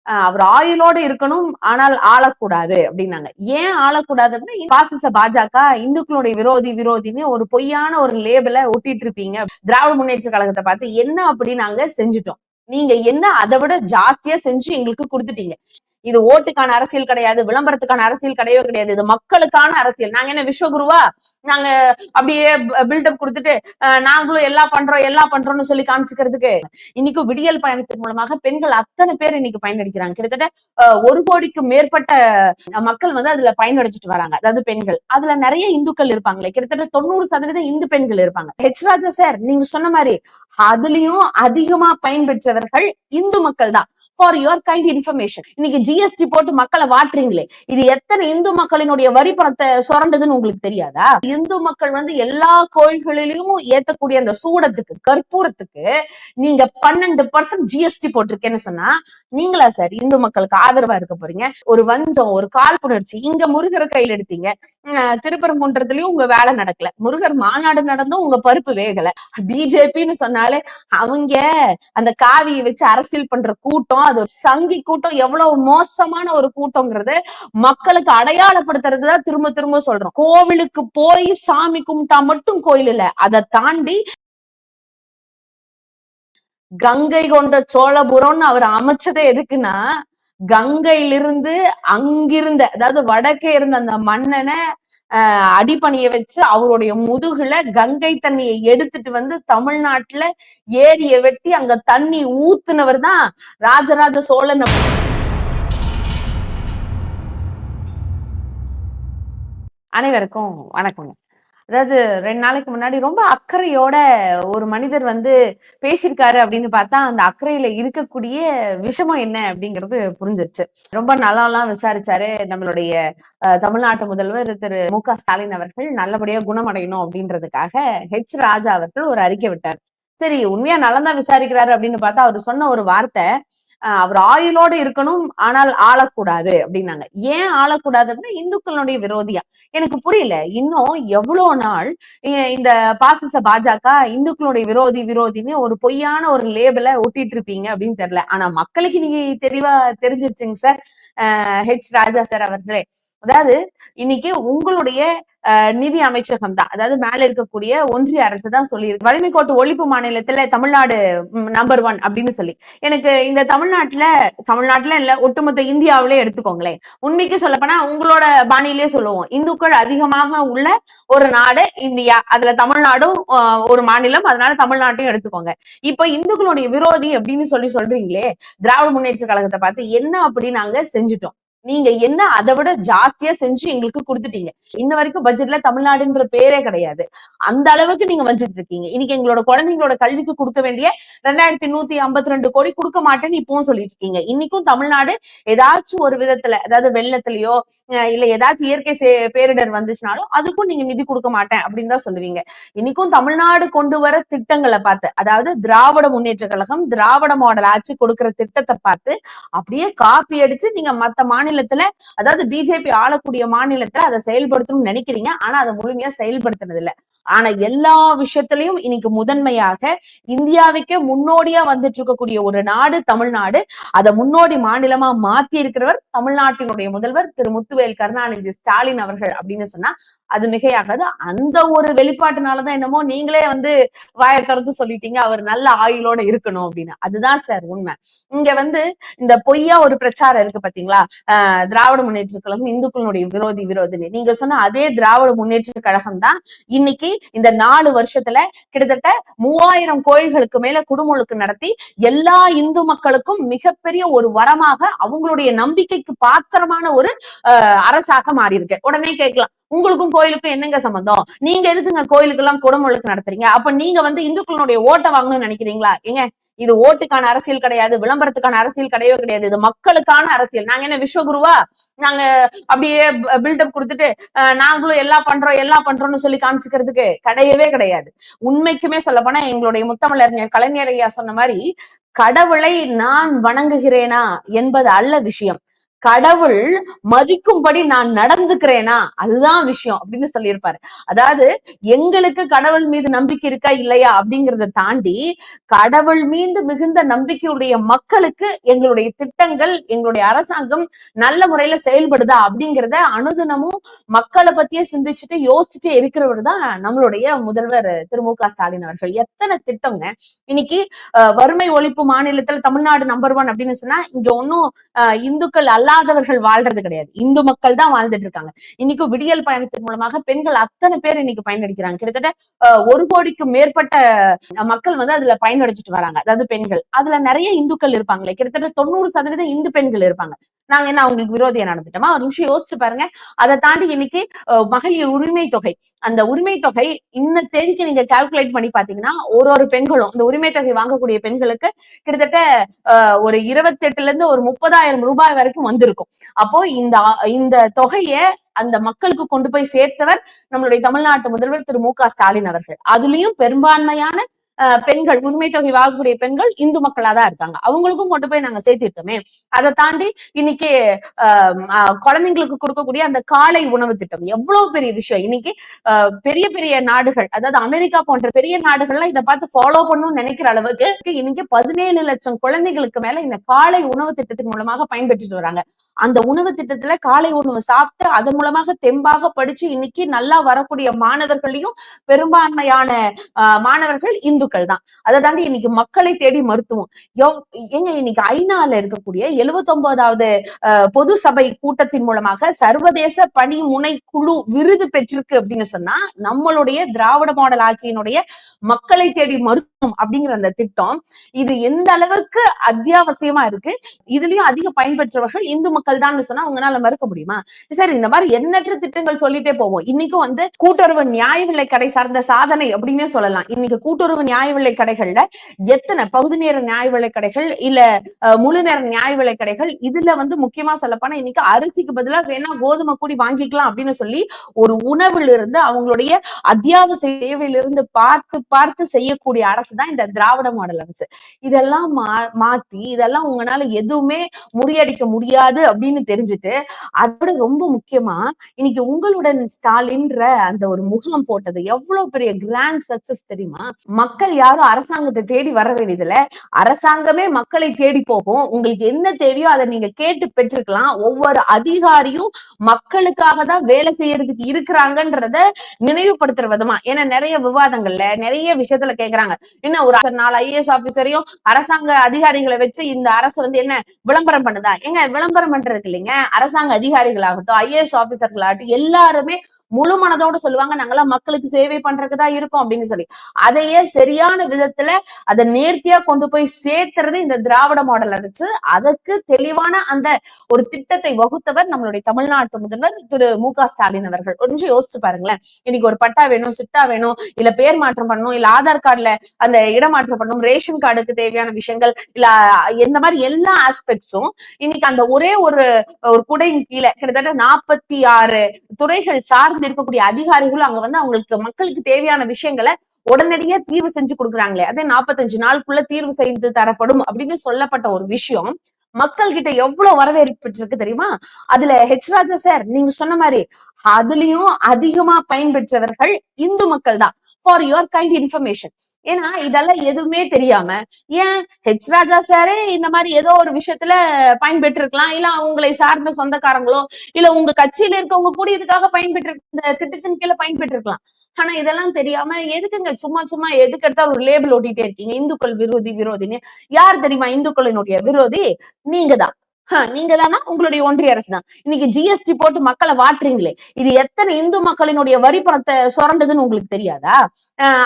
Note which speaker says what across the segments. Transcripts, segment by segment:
Speaker 1: அவர் ஆயுளோட இருக்கணும் ஆனால் ஆளக்கூடாது அப்படின்னாங்க. ஏன் ஆளக்கூடாது அப்படின்னா பாசிச பாஜக இந்துக்களுடைய விரோதின்னு ஒரு பொய்யான ஒரு லேபிள ஒட்டிட்டு இருப்பீங்க. திராவிட முன்னேற்ற கழகத்தை பார்த்து என்ன அப்படி நாங்க செஞ்சுட்டோம், நீங்க என்ன அதை விட ஜாஸ்தியா செஞ்சு எங்களுக்கு கொடுத்துட்டீங்க. இது ஓட்டுக்கான அரசியல் கிடையாது, விளம்பரத்துக்கான அரசியல் கிடையவே கிடையாது, இது மக்களுக்கான அரசியல். நாங்க என்ன விஸ்வகுருவா? நாங்க அப்படியே பில்டப் கொடுத்துட்டு நாங்களும் எல்லாம் பண்றோம்னு சொல்லி காமிச்சுக்கிறதுக்கு. இன்னைக்கு விடியல் பயணத்தின் மூலமாக பெண்கள் அத்தனை பேர் இன்னைக்கு பயனடிக்கிறாங்க. கிட்டத்தட்ட 1 கோடிக்கும் மேற்பட்ட மக்கள் வந்து அதுல பயனடைச்சிட்டு வராங்க. அதாவது பெண்கள், அதுல நிறைய இந்துக்கள் இருப்பாங்களே, கிட்டத்தட்ட 90% இந்து பெண்கள் இருப்பாங்க. ஹெச் ராஜா சார் நீங்க சொன்ன மாதிரி அதுலயும் அதிகமா பயன்பெற்றவர்கள் இந்து மக்கள் தான். ஃபார் யுவர் கைண்ட் இன்ஃபர்மேஷன், இன்னைக்கு ஜிஎஸ்டி போட்டு மக்களை வாட்டுறீங்களே, இது எத்தனை இந்து மக்களினுடைய வரி பணத்தை சுரண்டதுன்னு உங்களுக்கு தெரியாதா? இந்து மக்கள் வந்து எல்லா கோயில்களிலும் ஏத்தக்கூடிய அந்த சூடத்துக்கு, கற்பூரத்துக்கு நீங்க 12% ஜிஎஸ்டி போட்டிருக்கேன்னு சொன்னா நீங்களா சார் இந்து மக்களுக்கு ஆதரவா இருக்க போறீங்க? ஒரு வஞ்சம், ஒரு காழ்ப்புணர்ச்சி. இங்க முருகரை கையில் எடுத்தீங்க, திருப்பரங்குன்றத்துலயும் உங்க வேலை நடக்கல, முருகர் மாநாடு நடந்தும் உங்க பருப்பு வேகல. பிஜேபின்னு சொன்னாலே அவங்க அந்த காவியை வச்சு அரசியல் பண்ற கூட்டம், அது ஒரு சங்கி கூட்டம், எவ்வளவு மோசமான ஒரு கூட்டம்ங்கிறது மக்களுக்கு அடையாளப்படுத்துறதுதான் திரும்ப திரும்ப சொல்றோம். கோவிலுக்கு போய் சாமி கும்பிட்டா மட்டும் கோயில் இல்ல, அதை தாண்டி கங்கை கொண்ட சோழபுரம்னு அவர் அமைச்சதே எதுக்குன்னா, கங்கையிலிருந்து அங்கிருந்த, அதாவது வடக்கே இருந்த அந்த மன்னனை அடிப்பணிய வச்சு அவருடைய முதுகுல கங்கை தண்ணியை எடுத்துட்டு வந்து தமிழ்நாட்டுல ஏரிய வெட்டி அங்க தண்ணி ஊத்துனவர் தான் ராஜராஜ சோழன். அனைவருக்கும் வணக்கம். அதாவது 2 நாளைக்கு முன்னாடி ரொம்ப அக்கறையோட ஒரு மனிதர் வந்து பேசியிருக்காரு அப்படின்னு பார்த்தா, அந்த அக்கறையில இருக்கக்கூடிய விஷமம் என்ன அப்படிங்கிறது புரிஞ்சிருச்சு. ரொம்ப நலம் விசாரிச்சாரு நம்மளுடைய தமிழ்நாட்டு முதல்வர் திரு மு.க.ஸ்டாலின் அவர்கள் நல்லபடியா குணமடையணும் அப்படின்றதுக்காக ஹெச் ராஜா அவர்கள் ஒரு அறிக்கை விட்டார். சரி, உண்மையா நலம்தான் விசாரிக்கிறாரு அப்படின்னு பார்த்தா அவர் சொன்ன ஒரு வார்த்தை, அவர் ஆயுளோட இருக்கணும் ஆனால் ஆளக்கூடாது அப்படின்னாங்க. ஏன் ஆளக்கூடாது அப்படின்னா இந்துக்களுடைய விரோதியா. எனக்கு புரியல, இன்னும் எவ்வளவு நாள் இந்த பாசிச பாஜக இந்துக்களுடைய விரோதின்னு ஒரு பொய்யான ஒரு லேபிள ஒட்டிட்டு இருப்பீங்க அப்படின்னு தெரியல. ஆனா மக்களுக்கு நீங்க தெளிவா தெரிஞ்சிருச்சுங்க சார், ஹெச் ராஜா சார் அவர்களே. அதாவது இன்னைக்கு உங்களுடைய நிதி அமைச்சகம் தான், அதாவது மேல இருக்கக்கூடிய ஒன்றிய அரசு தான் சொல்லியிருக்கு வறுமை கோட்டு ஒழிப்பு மாநிலத்துல தமிழ்நாடு நம்பர் 1 அப்படின்னு சொல்லி. எனக்கு இந்த தமிழ்நாட்டுல இல்ல, ஒட்டுமொத்த இந்தியாவிலே எடுத்துக்கோங்களேன், உண்மைக்கு சொல்லப்போனா உங்களோட பாணியிலேயே சொல்லுவோம், இந்துக்கள் அதிகமாக உள்ள ஒரு நாடு இந்தியா, அதுல தமிழ்நாடும் ஒரு மாநிலம், அதனால தமிழ்நாட்டையும் எடுத்துக்கோங்க. இப்ப இந்துக்களுடைய விரோதி அப்படின்னு சொல்றீங்களே, திராவிட முன்னேற்ற கழகத்தை பார்த்து என்ன அப்படி நாங்க செஞ்சுட்டோம், நீங்க என்ன அதை விட ஜாஸ்தியா செஞ்சு எங்களுக்கு கொடுத்துட்டீங்க. இன்ன வரைக்கும் பட்ஜெட்ல தமிழ்நாடுன்ற பேரே கிடையாது. அந்த அளவுக்கு நீங்க வஞ்சிட்டு இருக்கீங்க. இன்னைக்கு எங்களோட குழந்தைங்களோட கல்விக்கு கொடுக்க வேண்டிய 2152 கோடி கொடுக்க மாட்டேன்னு இப்பவும் சொல்லிட்டு இருக்கீங்க. இன்னைக்கும் தமிழ்நாடு ஏதாச்சும் ஒரு விதத்துல, அதாவது வெள்ளத்திலயோ இல்ல ஏதாச்சும் இயற்கை பேரிடர் வந்துச்சுனாலும் அதுக்கும் நீங்க நிதி கொடுக்க மாட்டேன் அப்படின்னு தான் சொல்லுவீங்க. இன்னைக்கும் தமிழ்நாடு கொண்டு வர திட்டங்களை பார்த்து, அதாவது திராவிட முன்னேற்ற கழகம் திராவிட மாடல் ஆட்சி கொடுக்கிற திட்டத்தை பார்த்து அப்படியே காப்பி அடிச்சு நீங்க மத்த மாநிலத்துல, அதாவது பிஜேபி ஆளக்கூடிய மாநிலத்துல அதை செயல்படுத்தணும்னு நினைக்கிறீங்க. ஆனா அதை முழுமையா செயல்படுத்தினது இல்ல. ஆனா எல்லா விஷயத்திலையும் இன்னைக்கு முதன்மையாக இந்தியாவுக்கே முன்னோடியா வந்துட்டு இருக்கக்கூடிய ஒரு நாடு தமிழ்நாடு. அதை முன்னோடி மாநிலமா மாத்தி இருக்கிறவர் தமிழ்நாட்டினுடைய முதல்வர் திரு முத்துவேல் கருணாநிதி ஸ்டாலின் அவர்கள் அப்படின்னு சொன்னா அது மிகையாகாது. அந்த ஒரு வெளிப்பாட்டுனாலதான் என்னமோ நீங்களே வந்து வாயை திறந்து சொல்லிட்டீங்க அவர் நல்ல ஆயுளோட இருக்கணும் அப்படின்னு. அதுதான் சார் உண்மை. இங்க வந்து இந்த பொய்யா ஒரு பிரச்சாரம் இருக்கு பாத்தீங்களா, திராவிட முன்னேற்ற கழகம் இந்துக்களுடைய விரோதின்னு. நீங்க சொன்ன அதே திராவிட முன்னேற்ற கழகம் தான் இன்னைக்கு இந்த 4 வருஷத்துல கிட்டத்தட்ட 3000 கோயில்களுக்கு மேல குடுமுழுக்கு நடத்தி எல்லா இந்து மக்களுக்கும் மிகப்பெரிய ஒரு வரமாக அவங்களுடைய நம்பிக்கைக்கு பாத்திரமான ஒரு அரசாக மாறி இருக்கு. உடனே கேட்கலாம், உங்களுக்கும் கோயிலுக்கும் என்னங்க சம்பந்தம், நீங்க எதுக்குங்க கோயிலுக்கு எல்லாம் குடமுழுக்கு நடத்துறீங்க, அப்ப நீங்க வந்து இந்துக்களுடைய ஓட்டை வாங்கணும்னு நினைக்கிறீங்களா? ஏங்க, இது ஓட்டுக்கான அரசியல் கிடையாது, விளம்பரத்துக்கான அரசியல் கிடையவே கிடையாது, இது மக்களுக்கான அரசியல். நாங்க என்ன விஸ்வகுருவா? நாங்க அப்படியே பில்டப் கொடுத்துட்டு நாங்களும் எல்லாம் பண்றோம்னு சொல்லி காமிச்சுக்கிறதுக்கு கிடையவே கிடையாது. உண்மைக்குமே சொல்ல போனா எங்களுடைய முத்தமிழறிஞர் கலைஞர் ஐயா சொன்ன மாதிரி கடவுளை நான் வணங்குகிறேனா என்பது அல்ல விஷயம், கடவுள் மதிக்கும்படி நான் நடந்துக்கிறேனா அதுதான் விஷயம் அப்படின்னு சொல்லியிருப்பாரு. அதாவது எங்களுக்கு கடவுள் மீது நம்பிக்கை இருக்கா இல்லையா அப்படிங்கறத தாண்டி கடவுள் மீது மிகுந்த நம்பிக்கையுடைய மக்களுக்கு எங்களுடைய திட்டங்கள், எங்களுடைய அரசாங்கம் நல்ல முறையில செயல்படுதா அப்படிங்கிறத அனுதினமும் மக்களை பத்தியே சிந்திச்சுட்டு யோசிச்சுட்டே இருக்கிறவர் தான் நம்மளுடைய முதல்வர் திரு மு க ஸ்டாலின் அவர்கள். எத்தனை திட்டங்க இன்னைக்கு வறுமை ஒழிப்பு மாநிலத்துல தமிழ்நாடு நம்பர் 1 அப்படின்னு சொன்னா இங்க ஒன்னும் இந்துக்கள் அல்லாதவர்கள் வாழ்றது கிடையாது, இந்து மக்கள் தான் வாழ்ந்துட்டு இருக்காங்க. இன்னைக்கு விடியல் பயணத்தின் மூலமாக பெண்கள் அத்தனை பேர் இன்னைக்கு பயனடிக்கிறாங்க. கிட்டத்தட்ட 1 கோடிக்கு மேற்பட்ட மக்கள் வந்து அதுல பயனடைச்சிட்டு வராங்க. அதாவது பெண்கள் அதுல நிறைய இந்துக்கள் இருப்பாங்களே, கிட்டத்தட்ட 90% இந்து பெண்கள் இருப்பாங்க. நாங்க என்ன அவங்களுக்கு விரோதியா நடந்துட்டோமா? ஒரு நிமிஷம் யோசிச்சு பாருங்க. அதை தாண்டி இன்னைக்கு மகளிர் உரிமை தொகை, அந்த உரிமை தொகை இன்ன தேதிக்கு நீங்க கால்குலேட் பண்ணி பாத்தீங்கன்னா ஒரு பெண்களும் இந்த உரிமை தொகை வாங்கக்கூடிய பெண்களுக்கு கிட்டத்தட்ட ஒரு 28ல இருந்து ஒரு 30,000 ரூபாய் வரைக்கும் வந்திருக்கும். அப்போ இந்த தொகையை அந்த மக்களுக்கு கொண்டு போய் சேர்த்தவர் நம்மளுடைய தமிழ்நாட்டு முதல்வர் திரு மு க ஸ்டாலின் அவர்கள். அதுலயும் பெரும்பான்மையான பெண்கள், உரிமை தொகை வாங்கக்கூடிய பெண்கள் இந்து மக்களா தான் இருக்காங்க. அவங்களுக்கும் கொண்டு போய் நாங்க சேர்த்திருக்கோமே. அதை தாண்டி இன்னைக்கு குழந்தைங்களுக்கு கொடுக்கக்கூடிய அந்த காலை உணவு திட்டம் எவ்வளவு பெரிய விஷயம். இன்னைக்கு பெரிய பெரிய நாடுகள், அதாவது அமெரிக்கா போன்ற பெரிய நாடுகள்லாம் இதை பார்த்து ஃபாலோ பண்ணணும்னு நினைக்கிற அளவுக்கு இன்னைக்கு 17 லட்சம் குழந்தைகளுக்கு மேல இந்த காலை உணவு திட்டத்தின் மூலமாக பயன்பெற்றுட்டு வராங்க. அந்த உணவு திட்டத்துல காலை உணவு சாப்பிட்டு அதன் மூலமாக தெம்பாக படிச்சு இன்னைக்கு நல்லா வரக்கூடிய மாணவர்களையும் பெரும்பான்மையான மாணவர்கள் இந்துக்கள் தான். அதை தாண்டி இன்னைக்கு மக்களை தேடி மருத்துவம் எங்க இன்னைக்கு ஐநால இருக்கக்கூடிய 79வது பொது சபை கூட்டத்தின் மூலமாக சர்வதேச பணிமுனை குழு விருது பெற்றிருக்கு அப்படின்னு சொன்னா நம்மளுடைய திராவிட மாடல் ஆட்சியினுடைய மக்களை தேடி மருத்துவம் அப்படிங்கிற அந்த திட்டம் இது எந்த அளவுக்கு அத்தியாவசியமா இருக்கு. இதுலயும் அதிக பயன்பெற்றவர்கள் இந்து மக்கள் தான் சொன்னா அவங்களால மறுக்க முடியுமா? சரி, இந்த மாதிரி எண்ணற்ற திட்டங்கள் சொல்லிட்டே போவோம். இன்னைக்கும் வந்து கூட்டுறவு நியாய விலை கடை சார்ந்த சாதனை அப்படின்னே சொல்லலாம். இன்னைக்கு கூட்டுறவு நியாய விலை கடைகள்ல எத்தனை பகுதி நேர நியாய விலை கடைகள் இல்ல முழு நேர நியாய விலை கடைகள், இதுல வந்து முக்கியமா சொல்லப்போனா இன்னைக்கு அரிசிக்கு பதிலா வேணா கோதுமை கூடி வாங்கிக்கலாம் அப்படின்னு சொல்லி ஒரு உணவுல இருந்து அவங்களுடைய அத்தியாவசிய தேவையிலிருந்து பார்த்து பார்த்து செய்யக்கூடிய அரசு தான் இந்த திராவிட மாடல் அரசு. இதெல்லாம் மாத்தி இதெல்லாம் உங்களால எதுவுமே முறியடிக்க முடியாது அப்படின்னு தெரிஞ்சுட்டு, அதோட ரொம்ப முக்கியமா இன்னைக்கு உங்களுடன் ஸ்டாலின்ற அந்த ஒரு முகம் போட்டது எவ்வளவு பெரிய கிராண்ட் சக்சஸ் தெரியுமா? மக்கள் யாரும் அரசாங்கத்தை தேடி வர வேண்டியதுல, அரசாங்கமே மக்களை தேடி போகும். உங்களுக்கு என்ன தேவையோ அதை நீங்க கேட்டு பெற்றுக்கலாம். ஒவ்வொரு அதிகாரியும் மக்களுக்காக தான் வேலை செய்யறதுக்கு இருக்கிறாங்கன்றத நினைவுபடுத்துற விதமா. ஏன்னா நிறைய விவாதங்கள்ல நிறைய விஷயத்துல கேக்குறாங்க, என்ன ஒரு 4 IAS ஆபீசரையும் அரசாங்க அதிகாரிகளை வச்சு இந்த அரசு வந்து என்ன விளம்பரம் பண்ணுதா? எங்க விளம்பரம் பண்றதுக்கு இல்லைங்க, அரசாங்க அதிகாரிகளாகட்டும் IAS ஆபீசர்களாகட்டும் எல்லாருமே முழு மனதோடு சொல்லுவாங்க, நாங்கெல்லாம் மக்களுக்கு சேவை பண்றதுக்குதான் இருக்கோம் அப்படின்னு சொல்லி. அதையே சரியான விதத்துல அதை நேர்த்தியா கொண்டு போய் சேர்த்துறது இந்த திராவிட மாடல் அரசு. அதற்கு தெளிவான அந்த ஒரு திட்டத்தை வகுத்தவர் நம்மளுடைய தமிழ்நாட்டு முதல்வர் திரு மு க ஸ்டாலின் அவர்கள். கொஞ்சம் யோசிச்சு பாருங்களேன். இன்னைக்கு ஒரு பட்டா வேணும், சிட்டா வேணும், இல்ல பேர் மாற்றம் பண்ணணும், இல்ல ஆதார் கார்டுல அந்த இடமாற்றம் பண்ணணும், ரேஷன் கார்டுக்கு தேவையான விஷயங்கள், இல்ல எந்த மாதிரி எல்லா ஆஸ்பெக்ட்ஸும் இன்னைக்கு அந்த ஒரே ஒரு குடையின் கீழே கிட்டத்தட்ட 46 துறைகள் சார்ந்து இருக்கக்கூடிய அதிகாரிகளும் அங்க வந்து அவங்களுக்கு மக்களுக்கு தேவையான விஷயங்களை உடனடியா தீர்வு செஞ்சு கொடுக்குறாங்களே. அதே 45 நாளுக்குள்ள தீர்வு செய்து தரப்படும் அப்படின்னு சொல்லப்பட்ட ஒரு விஷயம் மக்கள் கிட்ட எவ்வளவு வரவேற்பு இருக்கு தெரியுமா? அதுல ஹெச் ராஜா சார் நீங்க சொன்ன மாதிரி அதுலயும் அதிகமா பயன்பெற்றவர்கள் இந்து மக்கள் தான். For your kind information. ஏன்னா இதெல்லாம் எதுவுமே தெரியாம ஏன் ஹெச் ராஜா சாரே இந்த மாதிரி ஏதோ ஒரு விஷயத்துல பயன்பெற்று இருக்கலாம், இல்ல அவங்களை சார்ந்த சொந்தக்காரங்களோ இல்ல உங்க கட்சியில இருக்கவங்க கூட இதுக்காக பயன்பெற்று இந்த திட்டத்தின் கீழே பயன்பெற்று இருக்கலாம். ஆனா இதெல்லாம் தெரியாம எதுக்குங்க சும்மா சும்மா எதுக்கு எடுத்தா ஒரு லேபிள் ஓட்டிட்டே இருக்கீங்க, இந்துக்கள் விரோதின்னு. யார் தெரியுமா இந்துக்களினுடைய விரோதி? நீங்க தான். நீங்க தானா? உங்களுடைய ஒன்றிய அரசு தான். இன்னைக்கு GST போட்டு மக்களை வாட்டுறீங்களே, இது எத்தனை இந்து மக்களினுடைய வரி பணத்தை சுரண்டதுன்னு உங்களுக்கு தெரியாதா?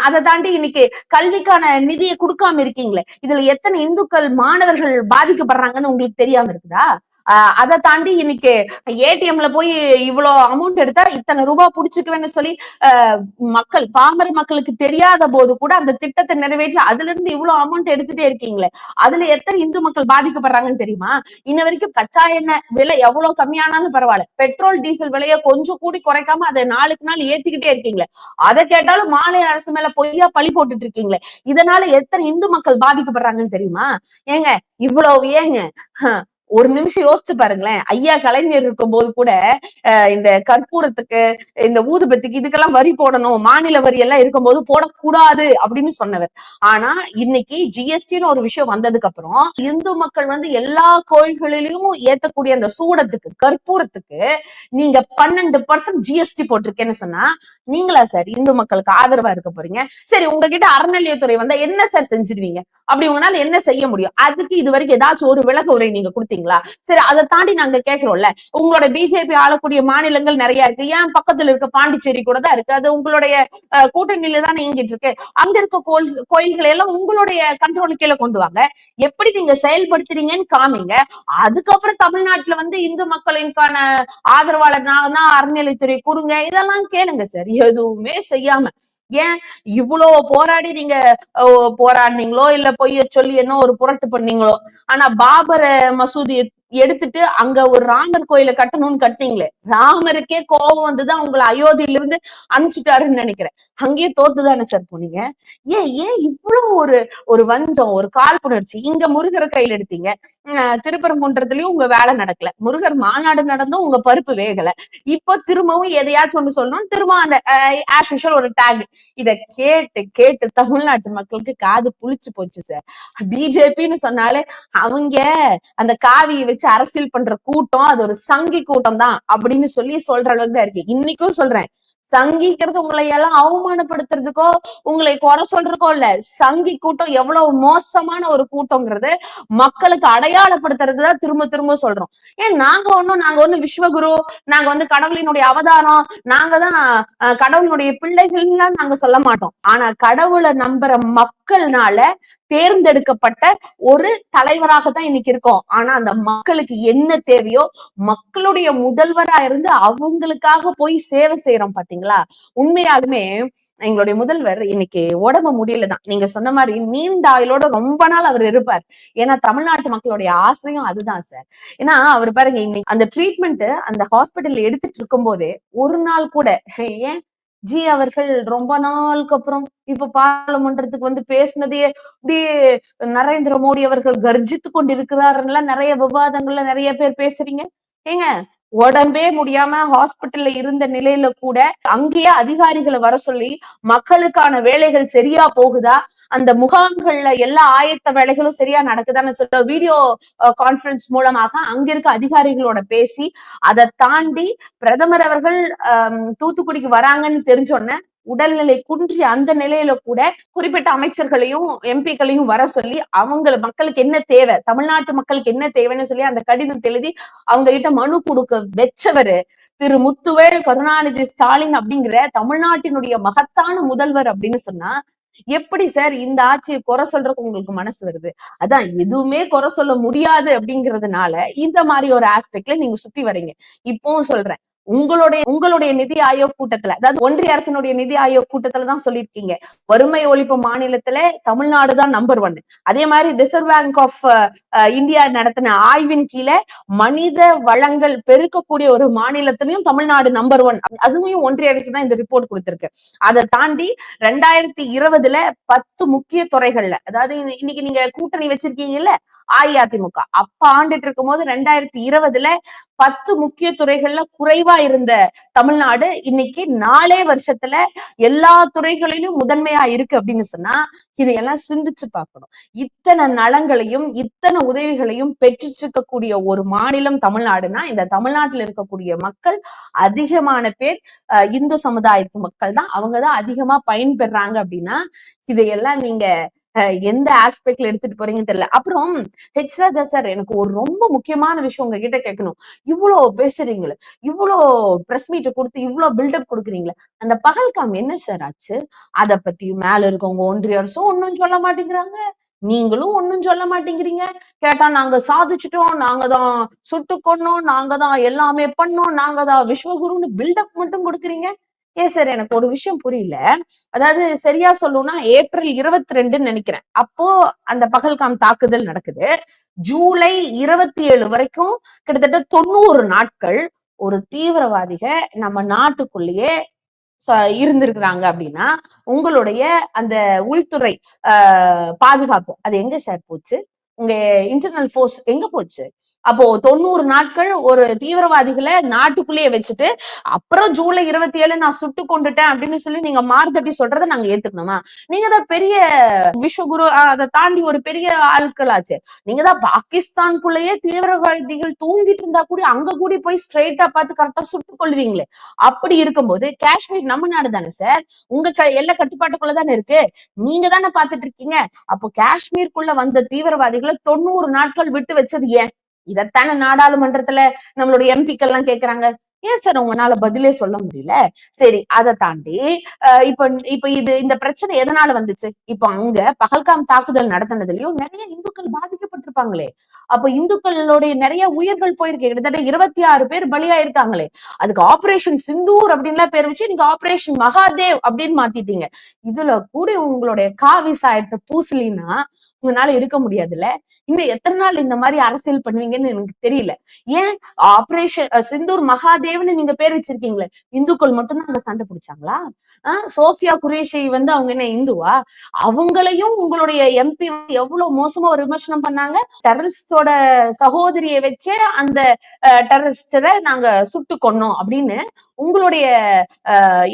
Speaker 1: அதை தாண்டி இன்னைக்கு கல்விக்கான நிதியை கொடுக்காம இருக்கீங்களே, இதுல எத்தனை இந்துக்கள் மாணவர்கள் பாதிக்கப்படுறாங்கன்னு உங்களுக்கு தெரியாம இருக்குதா? அதை தாண்டி இன்னைக்கு ATMல போய் இவ்வளவு அமௌண்ட் எடுத்தா இத்தனை ரூபாய் புடிச்சுக்குவேன்னு சொல்லி மக்கள் பாமர மக்களுக்கு தெரியாத போது கூட அந்த திட்டத்தை நிறைவேற்றி அதுல இருந்து இவ்வளவு அமௌண்ட் எடுத்துட்டே இருக்கீங்களே, அதுல எத்தனை இந்து மக்கள் பாதிக்கப்படுறாங்கன்னு தெரியுமா? இன்ன வரைக்கும் கச்சா எண்ணெய் விலை எவ்வளவு கம்மியானாலும் பரவாயில்ல, பெட்ரோல் டீசல் விலையை கொஞ்சம் கூடி குறைக்காம அதை நாளுக்கு நாள் ஏத்திக்கிட்டே இருக்கீங்களே, அதை கேட்டாலும் மாநில அரசு மேல பொய்யா பழி போட்டுட்டு இருக்கீங்களே, இதனால எத்தனை இந்து மக்கள் பாதிக்கப்படுறாங்கன்னு தெரியுமா? ஏங்க இவ்வளவு ஏங்க ஒரு நிமிஷம் யோசிச்சு பாருங்களேன். ஐயா கலைஞர் இருக்கும்போது கூட இந்த கற்பூரத்துக்கு, இந்த ஊதுபத்திக்கு இதுக்கெல்லாம் வரி போடணும், மாநில வரி எல்லாம் இருக்கும்போது போடக்கூடாது அப்படின்னு சொன்னவர். ஆனா இன்னைக்கு ஜிஎஸ்டின்னு ஒரு விஷயம் வந்ததுக்கு அப்புறம் இந்து மக்கள் வந்து எல்லா கோயில்களிலும் ஏத்தக்கூடிய அந்த சூடத்துக்கு, கற்பூரத்துக்கு நீங்க 12% ஜிஎஸ்டி போட்டிருக்கேன்னு சொன்னா நீங்களா சார் இந்து மக்களுக்கு ஆதரவா இருக்க போறீங்க? சரி, உங்ககிட்ட அறநிலையத்துறை வந்தா என்ன சார் செஞ்சிருவீங்க? அப்படி உங்களால என்ன செய்ய முடியும்? அதுக்கு இது வரைக்கும் ஏதாச்சும் ஒரு விலக உரை நீங்க கொடுத்தீங்களா? சரி, அதை தாண்டி நாங்க கேட்கிறோம்ல, உங்களோட பிஜேபி ஆளக்கூடிய மாநிலங்கள் நிறைய இருக்கு, ஏன் பக்கத்துல இருக்க பாண்டிச்சேரி கூட தான் இருக்கு, அது உங்களுடைய கூட்டணியில தான் இயங்கிட்டு இருக்கு, அங்க இருக்க கோயில்களை எல்லாம் உங்களுடைய கண்ட்ரோல் கீழே கொண்டு வாங்க, எப்படி நீங்க செயல்படுத்துறீங்கன்னு காமிங்க. அதுக்கப்புறம் தமிழ்நாட்டுல வந்து இந்து மக்களின்கான ஆதரவாளர் நான் தான், அறநிலைத்துறை கொடுங்க, இதெல்லாம் கேளுங்க சார். எதுவுமே செய்யாம ஏன் இவ்வளவு போராடி நீங்க போராடினீங்களோ இல்ல பொய்ய சொல்லி என்ன ஒரு புரட்டு பண்ணீங்களோ, ஆனா பாபர் மசூதி எடுத்துட்டு அங்க ஒரு ராமர் கோயில கட்டணும்னு கட்டினீங்களே, ராமருக்கே கோபம் வந்துதான் உங்களை அயோத்தியில இருந்து அனுப்பிச்சுட்டாருன்னு நினைக்கிறேன். அங்கேயே தோத்துதானே சார் போனீங்க. ஏன் ஏன் இவ்வளவு ஒரு ஒரு வஞ்சம், ஒரு காழ்ப்புணர்ச்சி? இங்க முருகரை கையில் எடுத்தீங்க, திருப்பரங்குன்றத்துலயும் உங்க வேலை நடக்கல, முருகர் மாநாடு நடந்தும் உங்க பருப்பு வேகல, இப்போ திரும்பவும் எதையாச்சும் ஒண்ணு சொல்லணும், திரும்ப அந்த ஆஸ் யூஷுவல் ஒரு டேக். இத கேட்டு கேட்டு தமிழ்நாட்டு மக்களுக்கு காது புளிச்சு போச்சு சார். பிஜேபின்னு சொன்னாலே அவங்க அந்த காவியை வச்சு அரசியல் பண்ற கூட்டம், அது ஒரு சங்கி கூட்டம் தான் அப்படின்னு சொல்லி சொல்ற அளவுக்கு தான் இருக்கு. இன்னைக்கும் சொல்றேன், சங்கிக்கிறது உங்களை எல்லாம் அவமானப்படுத்துறதுக்கோ உங்களை குறை சொல்றதுக்கோ இல்ல, சங்கி கூட்டம் எவ்வளவு மோசமான ஒரு கூட்டம்ங்கிறது மக்களுக்கு அடையாளப்படுத்துறதுதான் திரும்ப திரும்ப சொல்றோம். ஏன் நாங்க ஒண்ணு விஸ்வகுரு, நாங்க வந்து கடவுளினுடைய அவதாரம், நாங்க தான் கடவுளுடைய பிள்ளைகள்லாம் நாங்க சொல்ல மாட்டோம். ஆனா கடவுளை நம்புற மக்கள்னால தேர்ந்தெடுக்கப்பட்ட ஒரு தலைவராக தான் இன்னைக்கு இருக்கோம். ஆனா அந்த மக்களுக்கு என்ன தேவையோ மக்களுடைய முதல்வரா இருந்து அவங்களுக்காக போய் சேவை செய்யறோம் பாத்தீங்களா. உண்மையாலுமே எங்களுடைய முதல்வர் இன்னைக்கு உடம்பு முடியலதான், நீங்க சொன்ன மாதிரி நீண்ட ஆயுளோட ரொம்ப நாள் அவர் இருப்பார். ஏன்னா தமிழ்நாட்டு மக்களுடைய ஆசையும் அதுதான் சார். ஏன்னா அவர் பாருங்க, இன்னைக்கு அந்த ட்ரீட்மெண்ட் அந்த ஹாஸ்பிட்டல்ல எடுத்துட்டு இருக்கும் போதே ஒரு நாள் கூட ஏன் ஜி அவர்கள் ரொம்ப நாளுக்கு அப்புறம் இப்ப பாராளுமன்றத்துக்கு வந்து பேசினதையே அப்படியே நரேந்திர மோடி அவர்கள் கர்ஜித்து கொண்டிருக்கிறாருன்னா நிறைய விவாதங்கள்ல நிறைய பேர் பேசுறீங்க. ஏங்க, உடம்பே முடியாம ஹாஸ்பிட்டல்ல இருந்த நிலையில கூட அங்கேயே அதிகாரிகளை வர சொல்லி மக்களுக்கான வேலைகள் சரியா போகுதா, அந்த முகாம்கள்ல எல்லா ஆயத்த வேலைகளும் சரியா நடக்குதான்னு சொல்ல வீடியோ கான்பரன்ஸ் மூலமாக அங்க இருக்க அதிகாரிகளோட பேசி, அதை தாண்டி பிரதமர் அவர்கள் தூத்துக்குடிக்கு வராங்கன்னு தெரிஞ்சோன்ன உடல்நிலை குன்றி அந்த நிலையில கூட குறிப்பிட்ட அமைச்சர்களையும் எம்பிக்களையும் வர சொல்லி அவங்க மக்களுக்கு என்ன தேவை, தமிழ்நாட்டு மக்களுக்கு என்ன தேவைன்னு சொல்லி அந்த கடிதம் எழுதி அவங்க கிட்ட மனு கொடுக்க வச்சவரு திரு முத்துவேல் கருணாநிதி ஸ்டாலின் அப்படிங்கிற தமிழ்நாட்டினுடைய மகத்தான முதல்வர் அப்படின்னு சொன்னா எப்படி சார் இந்த ஆட்சியை குறை சொல்றதுக்கு உங்களுக்கு மனசு வருது? அதான் எதுவுமே குறை சொல்ல முடியாது அப்படிங்கறதுனால இந்த மாதிரி ஒரு ஆஸ்பெக்ட்ல நீங்க சுத்தி வரீங்க. இப்பவும் சொல்றேன், உங்களுடைய நிதி ஆயோக் கூட்டத்துல, அதாவது ஒன்றிய அரசினுடைய நிதி ஆயோக் கூட்டத்துலதான் சொல்லியிருக்கீங்க வறுமை ஒழிப்பு மாநிலத்துல தமிழ்நாடுதான் நம்பர் 1. அதே மாதிரி ரிசர்வ் பேங்க் ஆஃப் இந்தியா நடத்தின ஆய்வின் கீழே மனித வளங்கள் பெருக்கக்கூடிய ஒரு மாநிலத்திலையும் தமிழ்நாடு நம்பர் 1, அதுவும் ஒன்றிய அரசு தான் இந்த ரிப்போர்ட் கொடுத்திருக்கு. அதை தாண்டி 2020 10 முக்கிய துறைகள்ல, அதாவது இன்னைக்கு நீங்க கூட்டணி வச்சிருக்கீங்கல்ல அஇஅதிமுக, அப்ப ஆண்டுட்டு இருக்கும் போது 2020 10 முக்கிய துறைகள்ல குறைவா இருந்த தமிழ்நாடு இன்னைக்கு 4 வருஷத்துல எல்லா துறைகளிலும் முதன்மையா இருக்கு அப்படின்னு சொன்னா இதையெல்லாம் சிந்திச்சு பார்க்கணும். இத்தனை நலங்களையும் இத்தனை உதவிகளையும் பெற்றுட்டு இருக்கக்கூடிய ஒரு மாநிலம் தமிழ்நாடுனா இந்த தமிழ்நாட்டில் இருக்கக்கூடிய மக்கள் அதிகமான பேர் இந்து சமுதாயத்து மக்கள் தான், அவங்கதான் அதிகமா பயன்பெறாங்க. அப்படின்னா இதையெல்லாம் நீங்க எந்த ஆஸ்பெக்ட்ல எடுத்துட்டு போறீங்கன்னு தெரியல. அப்புறம் ராஜா சார், எனக்கு ஒரு ரொம்ப முக்கியமான விஷயம் உங்ககிட்ட கேட்கணும். இவ்வளவு பேசுறீங்களே, இவ்வளவு பிரஸ் மீட் கொடுத்து இவ்வளவு பில்டப் கொடுக்குறீங்களே, அந்த பகல்காம் என்ன சார் ஆச்சு? அத பத்தி மேல இருக்கவங்க ஒன்றிய அரசும் ஒன்னும் சொல்ல மாட்டேங்கிறாங்க, நீங்களும் ஒன்னும் சொல்ல மாட்டேங்கிறீங்க. கேட்டா நாங்க சாதிச்சுட்டோம், நாங்க தான் சுட்டு கொன்னோம், நாங்க தான் எல்லாமே பண்ணோம், நாங்க தான் விஸ்வகுருன்னு பில்டப் மட்டும் கொடுக்குறீங்க. ஏன் சார், எனக்கு ஒரு விஷயம் புரியல. அதாவது சரியா சொல்லணும்னா ஏப்ரல் 22 நினைக்கிறேன், அப்போ அந்த பகல்காம் தாக்குதல் நடக்குது. ஜூலை 27 வரைக்கும் கிட்டத்தட்ட 90 நாட்கள் ஒரு தீவிரவாதிக நம்ம நாட்டுக்குள்ளேயே இருந்திருக்கிறாங்க அப்படின்னா உங்களுடைய அந்த உள்துறை பாதுகாப்பு அது எங்க சார் போச்சு? உங்க இன்டர்னல் போர்ஸ் எங்க போச்சு? அப்போ 90 நாட்கள் ஒரு தீவிரவாதிகளை நாட்டுக்குள்ளேயே வச்சுட்டு அப்புறம் ஜூலை 27 நான் சுட்டு கொண்டுட்டேன் அப்படின்னு சொல்லி நீங்க மார்தட்டி சொல்றதை நாங்க ஏத்துக்கணுமா? நீங்க தான் பெரிய விஸ்வகுரு, அதை தாண்டி ஒரு பெரிய ஆட்களாச்சு. நீங்க தான் பாகிஸ்தானுக்குள்ளேயே தீவிரவாதிகள் தூங்கிட்டு இருந்தா கூட அங்க கூடி போய் ஸ்ட்ரெயிட்டா பார்த்து கரெக்டா சுட்டு கொள்வீங்களே. அப்படி இருக்கும்போது காஷ்மீர் நம்ம நாடு தானே சார், உங்க எல்லை கட்டுப்பாட்டுக்குள்ள தானே இருக்கு, நீங்க தானே பாத்துட்டு இருக்கீங்க. அப்போ காஷ்மீருக்குள்ள வந்த தீவிரவாதிகளை 90 நாட்கள் விட்டு வச்சது ஏன்? இதத்தான நாடாளுமன்றத்துல நம்மளுடைய எம்பிக்கள் எல்லாம் கேக்குறாங்க. ஏன் சார் உங்களால பதிலே சொல்ல முடியல? சரி, அதை தாண்டி இப்ப இப்ப இந்த பிரச்சனை எதனால வந்துச்சு? இப்ப அங்க பகல்காம் தாக்குதல் நடத்தினதுலயும் நிறைய இந்துக்கள் பாதிக்கப்பட்டிருப்பாங்களே. அப்ப இந்துக்களுடைய நிறைய உயிர்கள் போயிருக்கு. கிட்டத்தட்ட 26 பேர் பலியாயிருக்காங்களே. அதுக்கு ஆபரேஷன் சிந்தூர் அப்படின்லாம் பேர் வச்சு நீங்க ஆபரேஷன் மகாதேவ் அப்படின்னு மாத்திட்டீங்க. இதுல கூட உங்களுடைய காவி சாயத்தை பூசலினா உங்களால இருக்க முடியாதுல்ல. இன்னும் எத்தனை நாள் இந்த மாதிரி அரசியல் பண்ணுவீங்கன்னு எனக்கு தெரியல. ஏன் ஆபரேஷன் சிந்தூர் மகாதேவ்னு நீங்க பேர் வச்சிருக்கீங்களே, இந்துக்கள் மட்டும்தான் அங்க சண்டை பிடிச்சாங்களா? சோஃபியா குரேஷி அவங்க என்ன இந்துவா? அவங்களையும் உங்களுடைய எம்பி எவ்வளவு மோசமா ஒரு விமர்சனம் பண்ணாங்க. டெரரிஸ்டோட சகோதரியை வச்சே அந்த டெரரிஸ்டரை நாங்க சுட்டு கொன்னோம் அப்படின்னு உங்களுடைய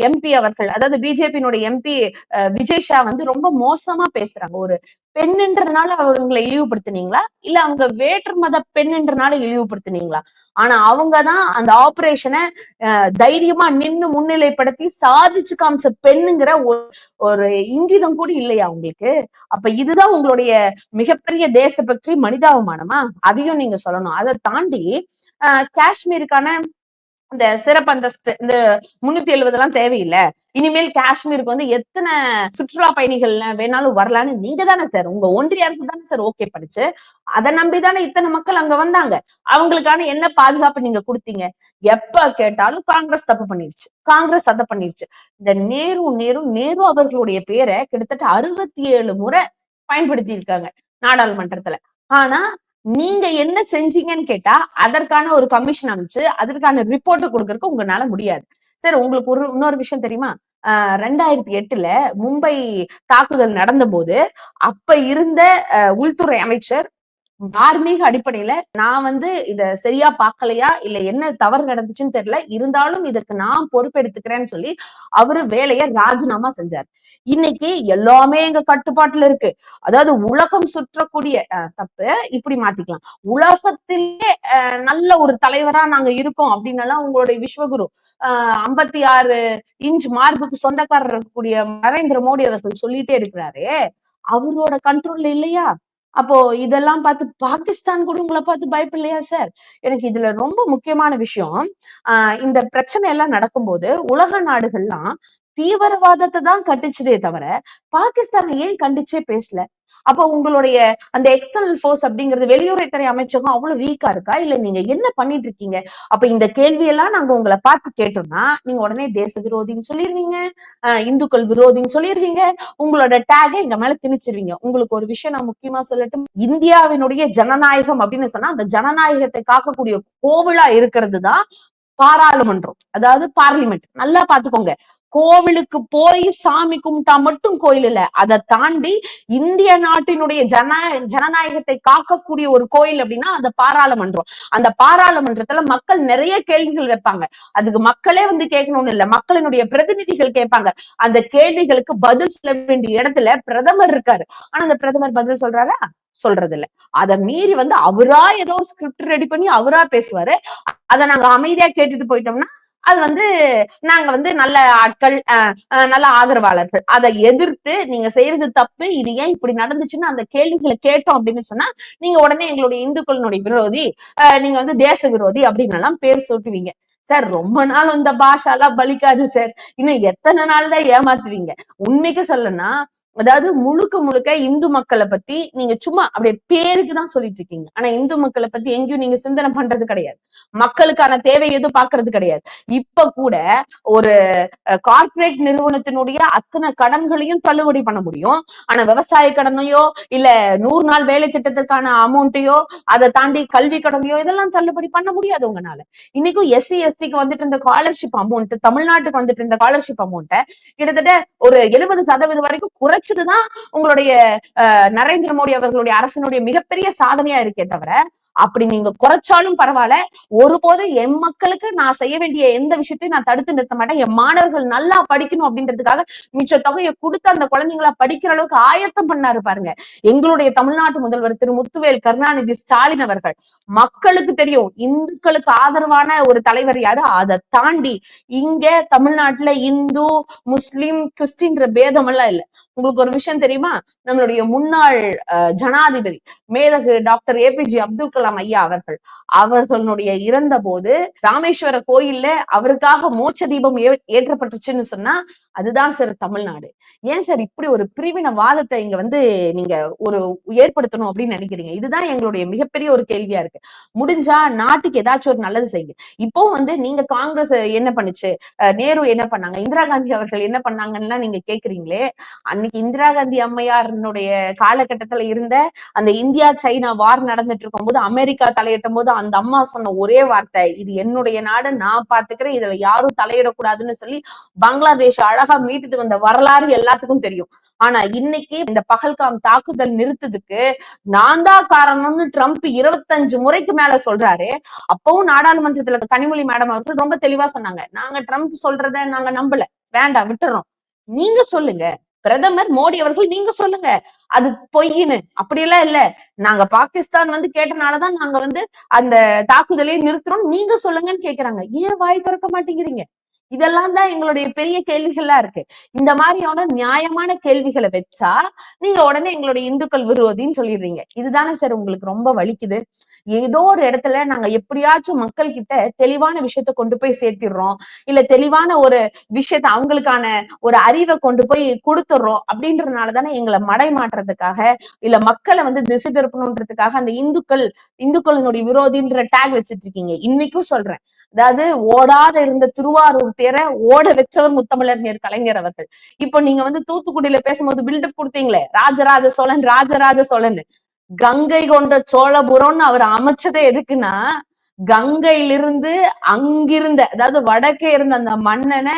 Speaker 1: எம்பி அவர்கள், அதாவது பிஜேபியினுடைய எம்பி விஜய் ஷா ரொம்ப மோசமா பேசுறாங்க. ஒரு பெண்ன்றதுனால அவங்களை இழிவுபடுத்தினீங்களா, இல்ல அவங்க வேற்று மத பெண்ன்றனால இழிவுபடுத்தினீங்களா? ஆனா அவங்கதான் அந்த ஆபரேஷனை தைரியமா நின்னு முன்னிலைப்படுத்தி சாதிச்சு காமிச்ச பெண்ணுங்கிற ஒரு இங்கிதம் கூட இல்லையா உங்களுக்கு? அப்ப இதுதான் உங்களுடைய மிகப்பெரிய தேசப்பற்றி மனிதாபிமானமா? அதையும் நீங்க சொல்லணும். அதை தாண்டி காஷ்மீருக்கான இந்த சிறப்பு அந்தஸ்து, இந்த 370 எல்லாம் தேவையில்லை, இனிமேல் காஷ்மீருக்கு எத்தனை சுற்றுலா பயணிகள் வேணாலும் வரலான்னு நீங்க தானே சார், உங்க ஒன்றிய அரசு தானே சார் ஓகே பண்ணுச்சு. அதை நம்பிதானே இத்தனை மக்கள் அங்க வந்தாங்க. அவங்களுக்கான என்ன பாதுகாப்பு நீங்க கொடுத்தீங்க? எப்ப கேட்டாலும் காங்கிரஸ் தப்பு பண்ணிருச்சு, காங்கிரஸ் அதை பண்ணிருச்சு. இந்த நேரு அவர்களுடைய பேரை கிட்டத்தட்ட 67 முறை பயன்படுத்தி இருக்காங்க நாடாளுமன்றத்துல. ஆனா நீங்க என்ன செஞ்சீங்கன்னு கேட்டா அதற்கான ஒரு கமிஷன் அமைச்சு அதற்கான ரிப்போர்ட் கொடுக்கறதுக்கு உங்களால முடியாது சார். உங்களுக்கு இன்னொரு விஷயம் தெரியுமா? 2008 மும்பை தாக்குதல் நடந்த போது அப்ப இருந்த உள்துறை அமைச்சர் தார்மீக அடிப்படையில நான் இத சரியா பார்க்கலையா, இல்ல என்ன தவறு நடந்துச்சுன்னு தெரியல, இருந்தாலும் இதுக்கு நான் பொறுப்பெடுத்துக்கிறேன்னு சொல்லி அவரு வேலையை ராஜினாமா செஞ்சார். இன்னைக்கு எல்லாமே எங்க கட்டுப்பாட்டுல இருக்கு. அதாவது உலகம் சுற்றக்கூடிய தப்பு இப்படி மாத்திக்கலாம், உலகத்திலே நல்ல ஒரு தலைவரா நாங்க இருக்கோம் அப்படின்னு எல்லாம் உங்களுடைய விஸ்வகுரு 56 இன்ச் மார்புக்கு சொந்தக்காரர் இருக்கக்கூடிய நரேந்திர மோடி அவர்கள் சொல்லிட்டே இருக்கிறாரு. அவரோட கண்ட்ரோல்ல இல்லையா? அப்போ இதெல்லாம் பார்த்து பாகிஸ்தான் கூட உங்களை பார்த்து பயப்படலையா சார்? எனக்கு இதுல ரொம்ப முக்கியமான விஷயம், இந்த பிரச்சனை எல்லாம் நடக்கும்போது உலக நாடுகள்லாம் தீவிரவாதத்தை தான் கண்டிச்சதே தவிர பாகிஸ்தானை ஏன் கண்டிச்சே பேசல? அப்போ உங்களுடைய அந்த எக்ஸ்டர்னல் போர்ஸ் அப்படிங்கிறது வெளியுறவுத்துறை அமைச்சகம் அவ்வளவு வீக்கா இருக்கா, இல்ல நீங்க என்ன பண்ணிட்டு இருக்கீங்க? அப்ப இந்த கேள்வியெல்லாம் நாங்க உங்களை பார்த்து கேட்டோம்னா நீங்க உடனே தேச விரோதின்னு சொல்லிருவீங்க, இந்துக்கள் விரோதின்னு சொல்லிருவீங்க, உங்களோட டேகை எங்க மேல திணிச்சிருவீங்க. உங்களுக்கு ஒரு விஷயம் நான் முக்கியமா சொல்லட்டும், இந்தியாவினுடைய ஜனநாயகம் அப்படின்னு சொன்னா அந்த ஜனநாயகத்தை காக்கக்கூடிய கோவிலா இருக்கிறது தான் பாராளுமன்றம், அதாவது பார்லிமெண்ட். நல்லா பாத்துக்கோங்க, கோவிலுக்கு போய் சாமி கும்பிட்டா மட்டும் கோயில் இல்ல, அதை தாண்டி இந்திய நாட்டினுடைய ஜனநாயகத்தை காக்கக்கூடிய ஒரு கோயில் அப்படின்னா அந்த பாராளுமன்றம். அந்த பாராளுமன்றத்துல மக்கள் நிறைய கேள்விகள் வைப்பாங்க, அதுக்கு மக்களே கேட்கணும்னு இல்ல, மக்களினுடைய பிரதிநிதிகள் கேட்பாங்க. அந்த கேள்விகளுக்கு பதில் சொல்ல வேண்டிய இடத்துல பிரதமர் இருக்காரு. ஆனா அந்த பிரதமர் பதில் சொல்றாரா? சொல்றது இல்ல. அதை மீறி அவரா ஏதோ ஒரு ஸ்கிரிப்ட் ரெடி பண்ணி அவரா பேசுவாரு. அதை நாங்க அமைதியா கேட்டுட்டு போயிட்டோம்னா அது நாங்க நல்ல ஆட்கள், நல்ல ஆதரவாளர்கள். அதை எதிர்த்து நீங்க செய்யறது தப்பு, இது ஏன் இப்படி நடந்துச்சுன்னு அந்த கேள்விகளை கேட்டோம் அப்படின்னு சொன்னா நீங்க உடனே எங்களுடைய இந்துக்களினுடைய விரோதி, நீங்க தேச விரோதி அப்படின்னு எல்லாம் பேர் சொல்லுவீங்க சார். ரொம்ப நாள் இந்த பாஷாலாம் பலிக்காது சார், இன்னும் எத்தனை நாள் தான் ஏமாத்துவீங்க? உண்மைக்கு சொல்லணும்னா அதாவது முழுக்க இந்து மக்களை பத்தி நீங்க சும்மா அப்படியே பேருக்கு தான் சொல்லிட்டு இருக்கீங்க. ஆனா இந்து மக்களை பத்தி எங்கேயும் நீங்க சிந்தனை பண்றது கிடையாது, மக்களுக்கான தேவை எதுவும் பாக்குறது கிடையாது. இப்ப கூட ஒரு கார்பரேட் நிறுவனத்தினுடைய அத்தனை கடன்களையும் தள்ளுபடி பண்ண முடியும், ஆனா விவசாய கடனையோ இல்ல 100 நாள் வேலை திட்டத்திற்கான அமௌண்ட்டையோ அதை தாண்டி கல்வி கடனையோ இதெல்லாம் தள்ளுபடி பண்ண முடியாது உங்களால. இன்னைக்கும் எஸ்சி எஸ்டிக்கு இருந்த ஸ்காலர்ஷிப் அமௌண்ட், தமிழ்நாட்டுக்கு இருந்த ஸ்காலர்ஷிப் அமௌண்ட்டை கிட்டத்தட்ட ஒரு 70% வரைக்கும் குறைச்சு குறைச்சதுதான் உங்களுடைய நரேந்திர மோடி அவர்களுடைய அரசினுடைய மிகப்பெரிய சாதனையா இருக்கே தவிர, அப்படி நீங்க குறைச்சாலும் பரவாயில்ல, ஒருபோது என் மக்களுக்கு நான் செய்ய வேண்டிய எந்த விஷயத்தையும் நான் தடுத்து நிறுத்த மாட்டேன். என் மாணவர்கள் நல்லா படிக்கணும் அப்படின்றதுக்காக மிச்ச தொகையை கொடுத்து அந்த குழந்தைங்கள படிக்கிற அளவுக்கு ஆயத்தம் பண்ணாரு பாருங்க எங்களுடைய தமிழ்நாட்டு முதல்வர் திரு முத்துவேல் கருணாநிதி ஸ்டாலின் அவர்கள். மக்களுக்கு தெரியும் இந்துக்களுக்கு ஆதரவான ஒரு தலைவர் யாரு, அதை தாண்டி இங்க தமிழ்நாட்டுல இந்து முஸ்லிம் கிறிஸ்டின்ற பேதம் எல்லாம் இல்ல. உங்களுக்கு ஒரு விஷயம் தெரியுமா, நம்மளுடைய முன்னாள் ஜனாதிபதி மேதகு டாக்டர் ஏபிஜே அப்துல் கலாம் ஐயா அவர்களுடைய இறந்த போது ராமேஸ்வர கோயில்ல அவருக்காக மோட்ச தீபம் ஏற்றப்பட்டுச்சுன்னு சொன்னா அதுதான் சார் தமிழ்நாடு. ஏன் சார் இப்படி ஒரு பிரிவினவாதத்தை இங்க நீங்க ஒரு ஏற்படுத்தணும் அப்படின்னு நினைக்கிறீங்க? இதுதான் எங்களுடைய மிகப்பெரிய ஒரு கேள்வியா இருக்கு. முடிஞ்சா நாட்டுக்கு ஏதாச்சும் ஒரு நல்லது செய்யுங்க. இப்போ நீங்க காங்கிரஸ் என்ன பண்ணுச்சு, நேரு என்ன பண்ணாங்க, இந்திரா காந்தி அவர்கள் என்ன பண்ணாங்கன்னா நீங்க கேக்குறீங்களே, அன்னைக்கு இந்திரா காந்தி அம்மையாருடைய காலகட்டத்துல இருந்த அந்த இந்தியா சைனா வார் நடந்துட்டு இருக்கும் போது அமெரிக்கா தலையிட்டும் போது அந்த அம்மா சொன்ன ஒரே வார்த்தை, இது என்னுடைய நாடு, நான் பாத்துக்கிறேன், இதுல யாரும் தலையிடக்கூடாதுன்னு சொல்லி பங்களாதேஷ் அழகா மீட்டுட்டு வந்த வரலாறு எல்லாத்துக்கும் தெரியும். ஆனா இன்னைக்கு இந்த பகல்காம் தாக்குதல் நிறுத்ததுக்கு நான் தான் காரணம்னு ட்ரம்ப் 25 முறைக்கு மேல சொல்றாரு. அப்பவும் நாடாளுமன்றத்துல கனிமொழி மேடம் அவர்கள் ரொம்ப தெளிவா சொன்னாங்க, நாங்க ட்ரம்ப் சொல்றத நாங்க நம்பல, வேண்டாம் விட்டுறோம். நீங்க சொல்லுங்க, பிரதமர் மோடி அவர்கள் நீங்க சொல்லுங்க அது பொய்ன்னு. அப்படியெல்லாம் இல்ல, நாங்க பாகிஸ்தான் கேட்டனாலதான் நாங்க அந்த தாக்குதலையே நிறுத்துறோம், நீங்க சொல்லுங்கன்னு கேக்குறாங்க. ஏன் வாய் திறக்க மாட்டேங்கிறீங்க? இதெல்லாம் தான் எங்களுடைய பெரிய கேள்விகளா இருக்கு. இந்த மாதிரியான நியாயமான கேள்விகளை வச்சா நீங்க உடனே எங்களுடைய இந்துக்கள் விரோதின்னு சொல்லிடுறீங்க. இதுதானே சார் உங்களுக்கு ரொம்ப வலிக்குது. ஏதோ ஒரு இடத்துல நாங்க எப்படியாச்சும் மக்கள் கிட்ட தெளிவான விஷயத்த கொண்டு போய் சேர்த்திடுறோம், இல்ல தெளிவான ஒரு விஷயத்த அவங்களுக்கான ஒரு அறிவை கொண்டு போய் கொடுத்துடுறோம் அப்படின்றதுனாலதானே எங்களை மடை மாற்றத்துக்காக இல்ல மக்களை திசை திருப்பணுன்றதுக்காக அந்த இந்துக்களினுடைய விரோதின்ற டேக் வச்சிட்டு இருக்கீங்க. இன்னைக்கும் சொல்றேன், அதாவது ஓடாத இருந்த திருவாரூர் தேர ஓட வச்சவர் முத்தமிழறிஞர் கலைஞர் அவர்கள். இப்போ நீங்க தூத்துக்குடியில பேசும்போது பில்டப் கொடுத்தீங்களே, ராஜராஜ சோழன் கங்கை கொண்ட சோழபுரம்னு அவர் அமைச்சதே எதுக்குன்னா, கங்கையிலிருந்து அங்கிருந்த, அதாவது வடக்கே இருந்த அந்த மன்னனை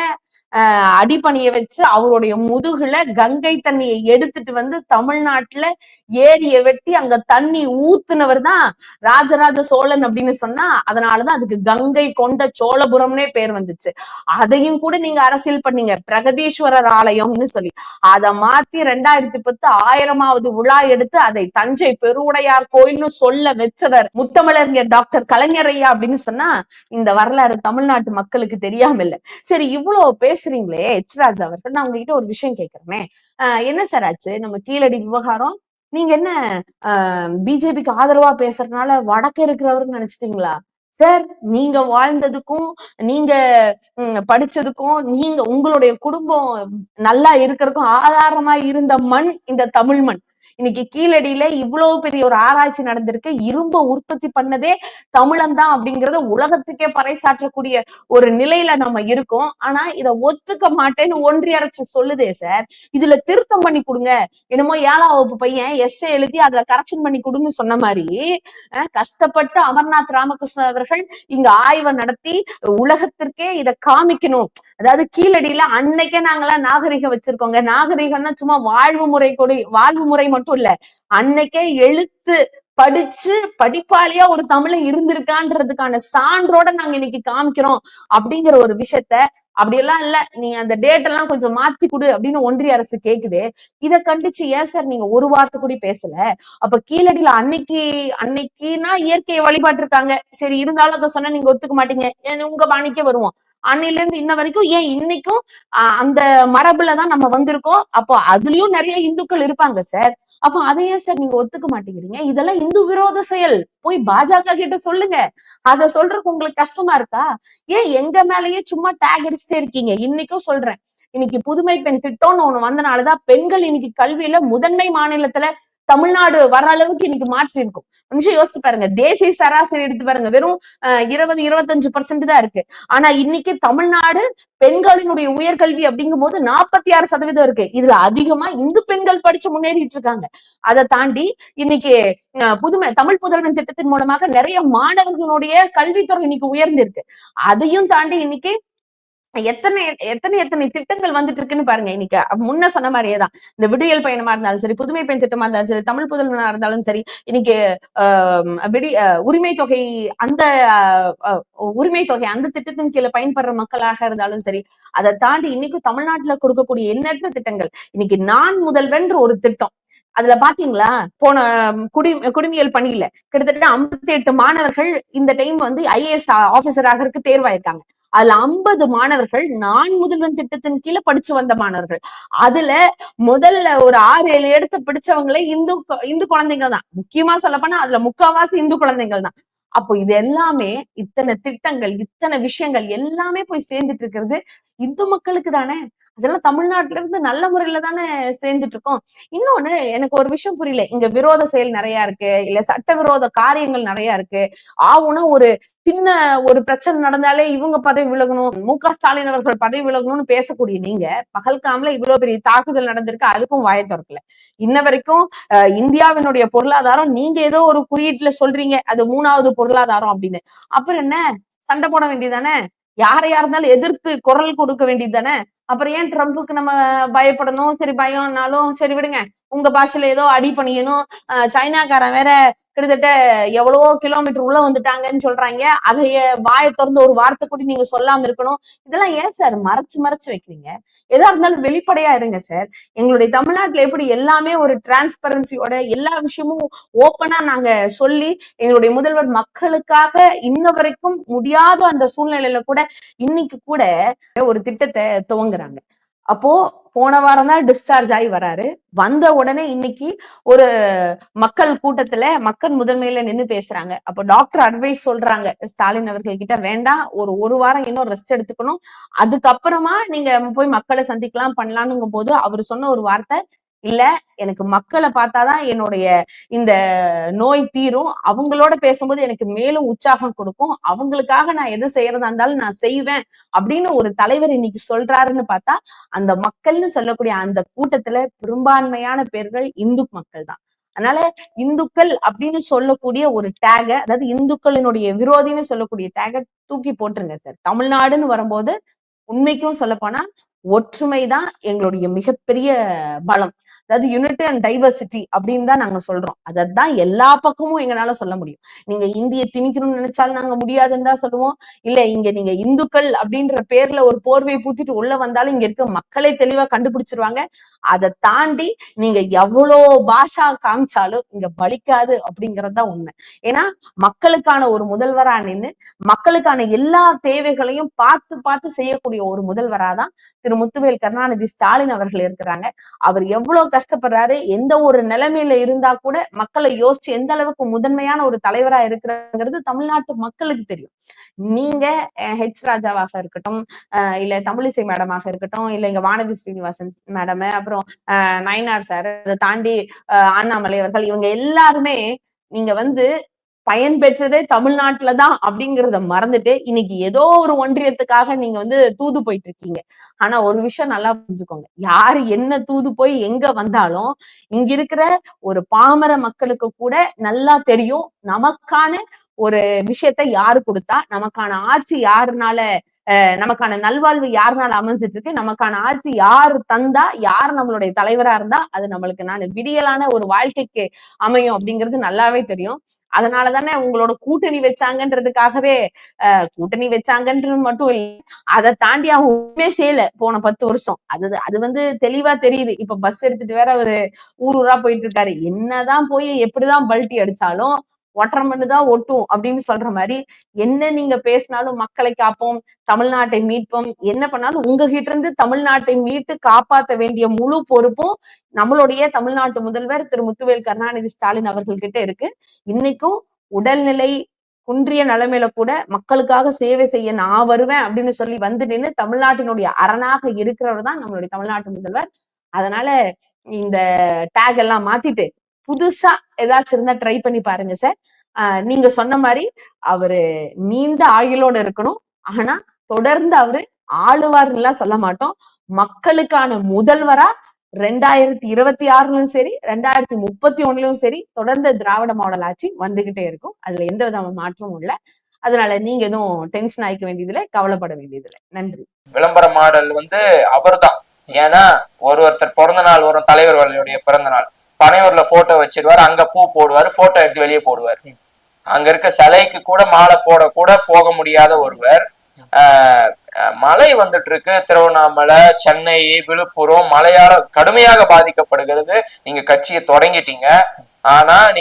Speaker 1: அடிப்பணிய வச்சு அவருடைய முதுகுல கங்கை தண்ணியை எடுத்துட்டு தமிழ்நாட்டுல ஏரிய வெட்டி அங்க தண்ணி ஊத்துனவர் தான் ராஜராஜ சோழன் அப்படின்னு சொன்னா, அதனாலதான் அதுக்கு கங்கை கொண்ட சோழபுரம்னே பேர் வந்துச்சு. அதையும் கூட நீங்க அரசியல் பண்ணீங்க, பிரகதீஸ்வரர் ஆலயம்னு சொல்லி. அதை மாத்தி 2010 1000வது விழா எடுத்து அதை தஞ்சை பெருவுடையார் கோயில்னு சொல்ல வச்சவர் முத்தமிழறிஞர் டாக்டர் கலைஞர் ஐயா அப்படின்னு சொன்னா இந்த வரலாறு தமிழ்நாட்டு மக்களுக்கு தெரியாம இல்ல. சரி, இவ்வளவு பேசுறீங்களே எச் ராஜா அவர்கள், நான் உங்ககிட்ட ஒரு விஷயம் கேக்குறேனே, என்ன சார் ஆச்சு நம்ம கீழடி விவகாரம்? நீங்க என்ன பிஜேபிக்கு ஆதரவா பேசுறதுனால வடக்க இருக்கிறவருன்னு நினைச்சிட்டீங்களா சார்? நீங்க வாழ்ந்ததுக்கும் நீங்க படிச்சதுக்கும் நீங்க உங்களுடைய குடும்பம் நல்லா இருக்கிறதுக்கும் ஆதாரமா இருந்த மண் இந்த தமிழ் மண். இன்னைக்கு கீழடியில இவ்வளவு பெரிய ஒரு ஆராய்ச்சி நடந்திருக்கு, இரும்பு உற்பத்தி பண்ணதே தமிழன் தான் அப்படிங்கறத உலகத்துக்கே பறைசாற்றக்கூடிய ஒரு நிலையில நம்ம இருக்கோம். ஆனா இத ஒத்துக்க மாட்டேன்னு ஒன்றிய அரசு சொல்லுதே சார், இதுல திருத்தம் பண்ணி கொடுங்க. என்னமோ 7ஆம் வகுப்பு பையன் எஸ்ஏ எழுதி அதுல கரெக்ஷன் பண்ணி கொடுன்னு சொன்ன மாதிரி கஷ்டப்பட்டு அமர்நாத் ராமகிருஷ்ணன் அவர்கள் இங்க ஆய்வை நடத்தி உலகத்திற்கே இத காமிக்கணும். அதாவது கீழடியில அன்னைக்கே நாங்கெல்லாம் நாகரிகம் வச்சிருக்கோங்க. நாகரிகம்னா சும்மா வாழ்வு முறை மட்டும் இல்ல, அன்னைக்கே எழுத்து படிச்சு படிப்பாளியா ஒரு தமிழன் இருந்திருக்கான்றதுக்கான சான்றோட நாங்க இன்னைக்கு காமிக்கிறோம் அப்படிங்கிற ஒரு விஷயத்த, அப்படியெல்லாம் இல்ல நீங்க அந்த டேட் எல்லாம் கொஞ்சம் மாத்தி கொடு அப்படின்னு ஒன்றிய அரசு கேக்குது. இத கண்டிச்சு ஏன் சார் நீங்க ஒரு வார்த்தை கூட பேசல? அப்ப கீழடியில அன்னைக்குன்னா இயற்கையை வழிபாட்டு இருக்காங்க, சரி, இருந்தாலும் அதை சொன்னா நீங்க ஒத்துக்க மாட்டீங்க, உங்க பாணிக்கே வருவோம். அன்னையில இருந்து இன்ன வரைக்கும் ஏன் இன்னைக்கும் அந்த மரபுலதான் நம்ம வந்திருக்கோம். அப்போ அதுலயும் நிறைய இந்துக்கள் இருப்பாங்க சார். அப்போ அதையே சார் நீங்க ஒத்துக்க மாட்டேங்கிறீங்க? இதெல்லாம் இந்து விரோத செயல், போய் பாஜக கிட்ட சொல்லுங்க. அத சொல்றதுக்கு உங்களுக்கு கஷ்டமா இருக்கா? ஏன் எங்க மேலேயே சும்மா டேக் அடிச்சுட்டே இருக்கீங்க? இன்னைக்கும் சொல்றேன், இன்னைக்கு புதுமை பெண் திட்டம்னு ஒண்ணு வந்தனாலதான் பெண்கள் இன்னைக்கு கல்வியில முதன்மை மாநிலத்துல தமிழ்நாடு வர அளவுக்கு இன்னைக்கு மாற்றி இருக்கும். நிமிஷம் யோசிச்சு பாருங்க, தேசிய சராசரி எடுத்து பாருங்க, வெறும் 20-25% தான் இருக்கு. ஆனா இன்னைக்கு தமிழ்நாடு பெண்களினுடைய உயர்கல்வி அப்படிங்கும் போது 46% இருக்கு. இதுல அதிகமா இந்து பெண்கள் படிச்சு முன்னேறிட்டு இருக்காங்க. அதை தாண்டி இன்னைக்கு தமிழ் புதல்வன் திட்டத்தின் மூலமாக நிறைய மாணவர்களுடைய கல்வித்துறை இன்னைக்கு உயர்ந்திருக்கு. அதையும் தாண்டி இன்னைக்கு எத்தனை எத்தனை எத்தனை திட்டங்கள் வந்துட்டு இருக்குன்னு பாருங்க. இன்னைக்கு முன்ன சொன்ன மாதிரியேதான் இந்த விடியல் பயணமா இருந்தாலும் சரி, புதுமை பெண் திட்டமா இருந்தாலும் சரி, தமிழ் புதல்வனா இருந்தாலும் சரி, இன்னைக்கு உரிமை தொகை அந்த உரிமை தொகை அந்த திட்டத்தின் கீழே பயன்படுற மக்களாக இருந்தாலும் சரி, அதை தாண்டி இன்னைக்கும் தமிழ்நாட்டுல கொடுக்கக்கூடிய எண்ணற்ற திட்டங்கள். இன்னைக்கு நான் முதல்வன்ற ஒரு திட்டம், அதுல பாத்தீங்களா போன குடிமியல் பணியில கிட்டத்தட்ட 58 மாணவர்கள் இந்த டைம் வந்து IAS ஆபீசர் ஆகிறதுக்கு தேர்வாயிருக்காங்க. அதுல 50 மாணவர்கள் நான் முதல்வன் திட்டத்தின் கீழே படிச்சு வந்த மாணவர்கள். அதுல முதல்ல ஒரு 6-7 இடத்தை பிடிச்சவங்களே இந்து குழந்தைகள் தான். முக்கியமா சொல்ல போனா அதுல முக்காவாசி இந்து குழந்தைகள் தான். அப்போ இது எல்லாமே, இத்தனை திட்டங்கள், இத்தனை விஷயங்கள் எல்லாமே போய் சேர்ந்துட்டு இருக்கிறது இந்து மக்களுக்கு தானே. அதெல்லாம் தமிழ்நாட்டுல இருந்து நல்ல முறையில தானே சேர்ந்துட்டு இருக்கோம். இன்னொன்னு எனக்கு ஒரு விஷயம் புரியல. இங்க விரோத செயல் நிறைய இருக்கு, இல்ல சட்டவிரோத காரியங்கள் நிறைய இருக்கு. ஆவுனா ஒரு சின்ன ஒரு பிரச்சனை நடந்தாலே இவங்க பதவி விலகணும், மு.க.ஸ்டாலின் அவர்கள் பதவி விலகணும்னு பேசக்கூடிய நீங்க, பகல்காம்ல இவ்வளவு பெரிய தாக்குதல் நடந்திருக்கு, அதுக்கும் வாயை திறக்கல. இன்ன வரைக்கும் இந்தியாவினுடைய பொருளாதாரம் நீங்க ஏதோ ஒரு குறியீட்டுல சொல்றீங்க அது 3வது பொருளாதாரம் அப்படின்னு. அப்புறம் என்ன, சண்டை போட வேண்டியதானே? யாரையா இருந்தாலும் எதிர்த்து குரல் கொடுக்க வேண்டியது தானே? அப்புறம் ஏன் ட்ரம்புக்கு நம்ம பயப்படணும்? சரி, பயம்னாலும் சரி விடுங்க, உங்க பாஷையில ஏதோ அடி பண்ணியணும். சைனாக்காரன் வேற கிட்டத்தட்ட எவ்வளவோ கிலோமீட்டர் உள்ள வந்துட்டாங்கன்னு சொல்றாங்க. அதைய வாயை திறந்து ஒரு வார்த்தை கூட நீங்க சொல்லாம இருக்கணும். இதெல்லாம் ஏன் சார் மறைச்சு மறைச்சு வைக்கிறீங்க? எதா இருந்தாலும் வெளிப்படையா இருங்க சார். எங்களுடைய தமிழ்நாட்டுல எப்படி எல்லாமே ஒரு டிரான்ஸ்பரன்சியோட எல்லா விஷயமும் ஓப்பனா நாங்க சொல்லி, எங்களுடைய முதல்வர் மக்களுக்காக இன்ன வரைக்கும் முடியாத அந்த சூழ்நிலையில கூட இன்னைக்கு கூட ஒரு திட்டத்தை துவங்குறாங்க. அப்போ போன வாரம் தான் டிஸ்சார்ஜ் ஆகி வராரு. வந்த உடனே இன்னைக்கு ஒரு மக்கள் கூட்டத்துல மக்கள் முதன்மையில நின்னு பேசுறாங்க. அப்போ டாக்டர் அட்வைஸ் சொல்றாங்க ஸ்டாலின் அவர்கள் கிட்ட, வேண்டாம், ஒரு வாரம் இன்னும் ரெஸ்ட் எடுத்துக்கணும், அதுக்கப்புறமா நீங்க போய் மக்களை சந்திக்கலாம் பண்ணலாம்னுங்கும் போது அவர் சொன்ன ஒரு வார்த்தை, இல்ல, எனக்கு மக்களை பார்த்தாதான் என்னுடைய இந்த நோய் தீரும், அவங்களோட பேசும்போது எனக்கு மேலும் உற்சாகம் கொடுக்கும், அவங்களுக்காக நான் எது செய்யறதா இருந்தாலும் நான் செய்வேன் அப்படின்னு ஒரு தலைவர் இன்னைக்கு சொல்றாருன்னு பார்த்தா, அந்த மக்கள்னு சொல்லக்கூடிய அந்த கூட்டத்துல பெரும்பான்மையான பேர்கள் இந்து மக்கள் தான். அதனால இந்துக்கள் அப்படின்னு சொல்லக்கூடிய ஒரு டேக, அதாவது இந்துக்களினுடைய விரோதின்னு சொல்லக்கூடிய டேக தூக்கி போட்டுருங்க சார். தமிழ்நாடுன்னு வரும்போது உண்மைக்கும் சொல்ல போனா ஒற்றுமைதான் எங்களுடைய மிகப்பெரிய பலம். அதாவது யூனிட்டி அண்ட் டைவர்சிட்டி அப்படின்னு தான் நாங்க சொல்றோம். அதான் எல்லா பக்கமும் எங்களால சொல்ல முடியும். நீங்க இந்திய திணிக்கணும்னு நினைச்சாலும் நாங்க முடியாதுன்னு தான் சொல்லுவோம். இல்ல, இங்க நீங்க இந்துக்கள் அப்படின்ற பேர்ல ஒரு போர்வையை பூத்திட்டு உள்ள வந்தாலும் இங்க இருக்க மக்களை தெளிவா கண்டுபிடிச்சிருவாங்க. அதை தாண்டி நீங்க எவ்வளவு பாஷா காமிச்சாலும் இங்க பலிக்காது அப்படிங்கறதுதான் உண்மை. ஏன்னா மக்களுக்கான ஒரு முதல்வரா நின்று மக்களுக்கான எல்லா தேவைகளையும் பார்த்து பார்த்து செய்யக்கூடிய ஒரு முதல்வராதான் திரு முத்துவேல் கருணாநிதி ஸ்டாலின் அவர்கள் இருக்கிறாங்க. அவர் எவ்வளவு கஷ்டப்படுறாரு, எந்த ஒரு நிலைமையில இருந்தா கூட மக்களை யோசிச்சு எந்த அளவுக்கு முதன்மையான ஒரு தலைவரா இருக்கிறாங்கிறது தமிழ்நாட்டு மக்களுக்கு தெரியும். நீங்க ராஜாவாக இருக்கட்டும், இல்ல தமிழிசை மேடமாக இருக்கட்டும், இல்ல இங்க வானதி ஸ்ரீனிவாசன் மேடம், அப்புறம் நயினார் சார், அதை தாண்டி அண்ணாமலை அவர்கள், இவங்க எல்லாருமே நீங்க வந்து பயன் பெற்றதே தமிழ்நாட்டுலதான் அப்படிங்கறத மறந்துட்டு இன்னைக்கு ஏதோ ஒரு ஒன்றியத்துக்காக நீங்க வந்து தூது போயிட்டு இருக்கீங்க. ஆனா ஒரு விஷயம் நல்லா புரிஞ்சுக்கோங்க, யாரு என்ன தூது போய் எங்க வந்தாலும் இங்க இருக்கிற ஒரு பாமர மக்களுக்கு கூட நல்லா தெரியும் நமக்கான ஒரு விஷயத்த யாரு கொடுத்தா, நமக்கான ஆட்சி யாருனால, நமக்கான நல்வாழ்வு யாருனால அமைஞ்சிட்டு இருக்கு, நமக்கான ஆட்சி யாரு தந்தா, யார் நம்மளுடைய தலைவரா இருந்தா அது நம்மளுக்கு விடியலான ஒரு வாழ்க்கைக்கு அமையும் அப்படிங்கிறது நல்லாவே தெரியும். அதனாலதானே உங்களோட கூட்டணி வச்சாங்கன்றதுக்காகவே, கூட்டணி வச்சாங்கன்றது மட்டும் இல்ல, அதை தாண்டி அவங்க ஒண்ணுமே செய்யல போன 10 வருஷம். அது வந்து தெளிவா தெரியுது. இப்ப பஸ் எடுத்துட்டு வேற ஒரு ஊரா போயிட்டு இருக்காரு. என்னதான் போய் எப்படிதான் பல்ட்டி அடிச்சாலும் ஒற்றரை மண்ணுதான் ஒட்டும் அப்படின்னு சொல்ற மாதிரி, என்ன நீங்க பேசினாலும் மக்களை காப்போம், தமிழ்நாட்டை மீட்போம், என்ன பண்ணாலும் உங்ககிட்ட இருந்து தமிழ்நாட்டை மீட்டு காப்பாற்ற வேண்டிய முழு பொறுப்பும் நம்மளுடைய தமிழ்நாட்டு முதல்வர் திரு முத்துவேல் கருணாநிதி ஸ்டாலின் அவர்கள் கிட்ட இருக்கு. இன்னைக்கும் உடல்நிலை குன்றிய நிலைமையில கூட மக்களுக்காக சேவை செய்ய நான் வருவேன் அப்படின்னு சொல்லி வந்து நின்று தமிழ்நாட்டினுடைய அரணாக இருக்கிறவர் தான் நம்மளுடைய தமிழ்நாட்டு முதல்வர். அதனால இந்த டேக் எல்லாம் மாத்திட்டு புதுசா ஏதாச்சும் இருந்தா ட்ரை பண்ணி பாருங்க சார். நீங்க சொன்ன மாதிரி அவரு நீண்ட ஆயுளோட இருக்கணும். ஆனா தொடர்ந்து அவரு ஆளுவார்லாம் சொல்ல மாட்டோம், மக்களுக்கான முதல்வரா 2026லயும் சரி 2031லயும் சரி தொடர்ந்து திராவிட மாடல் ஆட்சி வந்துகிட்டே இருக்கும். அதுல எந்த விதமான மாற்றமும் இல்லை. அதனால நீங்க எதுவும் டென்ஷன் ஆயிக்க வேண்டியதில்லை, கவலைப்பட வேண்டியதில்லை. நன்றி.
Speaker 2: விளம்பர மாடல் அவர்தான். ஏன்னா ஒருத்தர் பிறந்த நாள் வரும், தலைவர்களுடைய பிறந்த நாள், பனையூர்ல போட்டோ வச்சிருவாரு, அங்க பூ போடுவாரு, போட்டோ எடுத்து வெளியே போடுவார். அங்க இருக்க சிலைக்கு கூட மாலை போட கூட போக முடியாத ஒருவர் மழை வந்துட்டு இருக்கு, திருவண்ணாமலை, சென்னை, விழுப்புரம் மழையால கடுமையாக பாதிக்கப்படுகிறது. நீங்க கட்சியை தொடங்கிட்டீங்க, ஆனா நீங்க